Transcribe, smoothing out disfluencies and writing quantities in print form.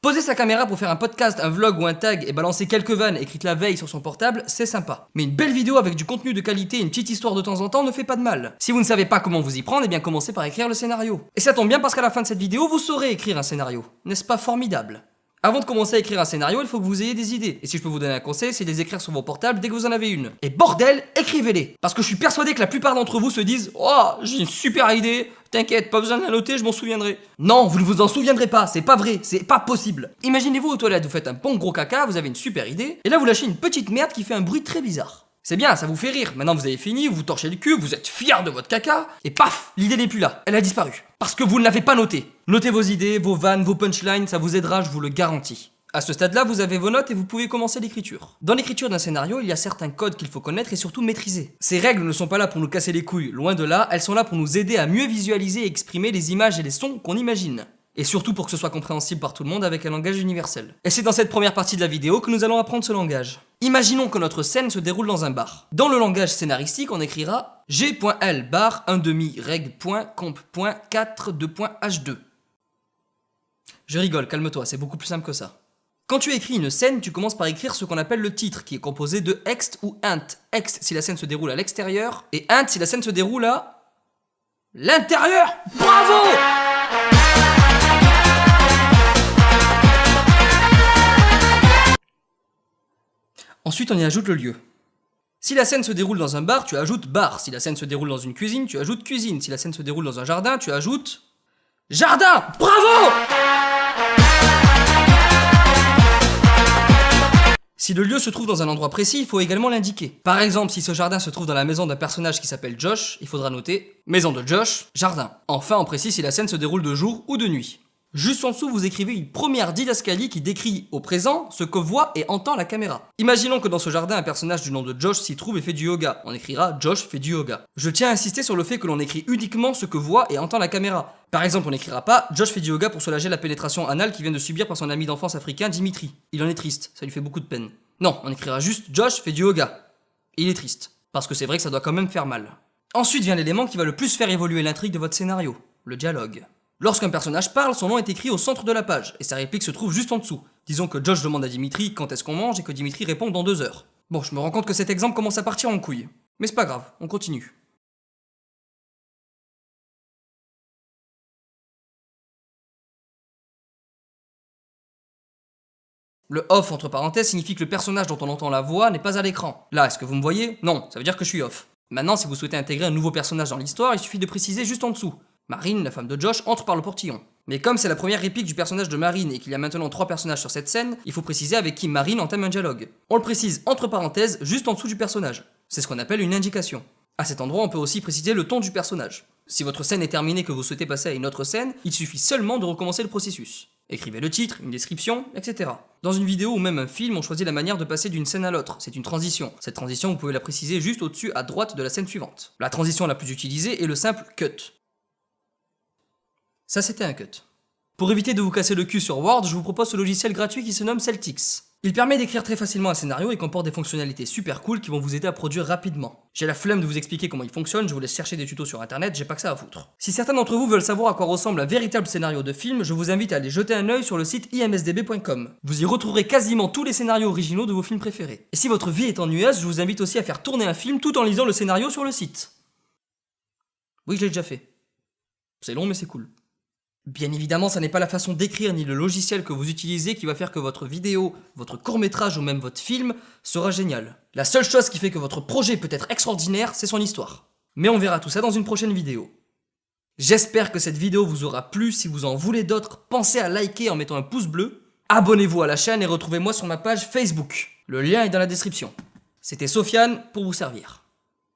Poser sa caméra pour faire un podcast, un vlog ou un tag et balancer quelques vannes écrites la veille sur son portable, c'est sympa. Mais une belle vidéo avec du contenu de qualité et une petite histoire de temps en temps ne fait pas de mal. Si vous ne savez pas comment vous y prendre, eh bien commencez par écrire le scénario. Et ça tombe bien parce qu'à la fin de cette vidéo, vous saurez écrire un scénario. N'est-ce pas formidable ? Avant de commencer à écrire un scénario, il faut que vous ayez des idées. Et si je peux vous donner un conseil, c'est de les écrire sur vos portables dès que vous en avez une. Et bordel, écrivez-les. Parce que je suis persuadé que la plupart d'entre vous se disent « Oh, j'ai une super idée, t'inquiète, pas besoin de la noter, je m'en souviendrai. » Non, vous ne vous en souviendrez pas, c'est pas vrai, c'est pas possible. Imaginez-vous aux toilettes, vous faites un bon gros caca, vous avez une super idée, et là vous lâchez une petite merde qui fait un bruit très bizarre. C'est bien, ça vous fait rire. Maintenant vous avez fini, vous vous torchez le cul, vous êtes fier de votre caca, et paf, l'idée n'est plus là, elle a disparu. Parce que vous ne l'avez pas notée. Notez vos idées, vos vannes, vos punchlines, ça vous aidera, je vous le garantis. À ce stade-là, vous avez vos notes et vous pouvez commencer l'écriture. Dans l'écriture d'un scénario, il y a certains codes qu'il faut connaître et surtout maîtriser. Ces règles ne sont pas là pour nous casser les couilles, loin de là, elles sont là pour nous aider à mieux visualiser et exprimer les images et les sons qu'on imagine. Et surtout pour que ce soit compréhensible par tout le monde avec un langage universel. Et c'est dans cette première partie de la vidéo que nous allons apprendre ce langage. Imaginons que notre scène se déroule dans un bar. Dans le langage scénaristique, on écrira G.L bar 1/2 reg.comp.4.h2. Je rigole, calme-toi, c'est beaucoup plus simple que ça. Quand tu écris une scène, tu commences par écrire ce qu'on appelle le titre, qui est composé de ext ou int. Ext si la scène se déroule à l'extérieur, et int si la scène se déroule à l'intérieur. Bravo! Ensuite, on y ajoute le lieu. Si la scène se déroule dans un bar, tu ajoutes bar. Si la scène se déroule dans une cuisine, tu ajoutes cuisine. Si la scène se déroule dans un jardin, tu ajoutes jardin. Bravo! Si le lieu se trouve dans un endroit précis, il faut également l'indiquer. Par exemple, si ce jardin se trouve dans la maison d'un personnage qui s'appelle Josh, il faudra noter maison de Josh, jardin. Enfin, on précise si la scène se déroule de jour ou de nuit. Juste en dessous, vous écrivez une première didascalie qui décrit au présent ce que voit et entend la caméra. Imaginons que dans ce jardin, un personnage du nom de Josh s'y trouve et fait du yoga. On écrira Josh fait du yoga. Je tiens à insister sur le fait que l'on écrit uniquement ce que voit et entend la caméra. Par exemple, on n'écrira pas Josh fait du yoga pour soulager la pénétration anale qu'il vient de subir par son ami d'enfance africain Dimitri. Il en est triste, ça lui fait beaucoup de peine. Non, on écrira juste Josh fait du yoga. Il est triste, parce que c'est vrai que ça doit quand même faire mal. Ensuite vient l'élément qui va le plus faire évoluer l'intrigue de votre scénario, le dialogue. Lorsqu'un personnage parle, son nom est écrit au centre de la page, et sa réplique se trouve juste en dessous. Disons que Josh demande à Dimitri quand est-ce qu'on mange et que Dimitri répond dans 2 heures. Bon, je me rends compte que cet exemple commence à partir en couille. Mais c'est pas grave, on continue. Le off entre parenthèses signifie que le personnage dont on entend la voix n'est pas à l'écran. Là, est-ce que vous me voyez? Non, ça veut dire que je suis off. Maintenant, si vous souhaitez intégrer un nouveau personnage dans l'histoire, il suffit de préciser juste en dessous. Marine, la femme de Josh, entre par le portillon. Mais comme c'est la première réplique du personnage de Marine et qu'il y a maintenant 3 personnages sur cette scène, il faut préciser avec qui Marine entame un dialogue. On le précise entre parenthèses, juste en dessous du personnage. C'est ce qu'on appelle une indication. À cet endroit, on peut aussi préciser le ton du personnage. Si votre scène est terminée et que vous souhaitez passer à une autre scène, il suffit seulement de recommencer le processus. Écrivez le titre, une description, etc. Dans une vidéo ou même un film, on choisit la manière de passer d'une scène à l'autre. C'est une transition. Cette transition, vous pouvez la préciser juste au-dessus à droite de la scène suivante. La transition la plus utilisée est le simple cut. Ça, c'était un cut. Pour éviter de vous casser le cul sur Word, je vous propose ce logiciel gratuit qui se nomme Celtx. Il permet d'écrire très facilement un scénario et comporte des fonctionnalités super cool qui vont vous aider à produire rapidement. J'ai la flemme de vous expliquer comment il fonctionne, je vous laisse chercher des tutos sur internet, j'ai pas que ça à foutre. Si certains d'entre vous veulent savoir à quoi ressemble un véritable scénario de film, je vous invite à aller jeter un œil sur le site imsdb.com. Vous y retrouverez quasiment tous les scénarios originaux de vos films préférés. Et si votre vie est ennuyeuse, je vous invite aussi à faire tourner un film tout en lisant le scénario sur le site. Oui, je l'ai déjà fait. C'est long mais c'est cool. Bien évidemment, ça n'est pas la façon d'écrire ni le logiciel que vous utilisez qui va faire que votre vidéo, votre court-métrage ou même votre film sera génial. La seule chose qui fait que votre projet peut être extraordinaire, c'est son histoire. Mais on verra tout ça dans une prochaine vidéo. J'espère que cette vidéo vous aura plu. Si vous en voulez d'autres, pensez à liker en mettant un pouce bleu. Abonnez-vous à la chaîne et retrouvez-moi sur ma page Facebook. Le lien est dans la description. C'était Sofiane pour vous servir.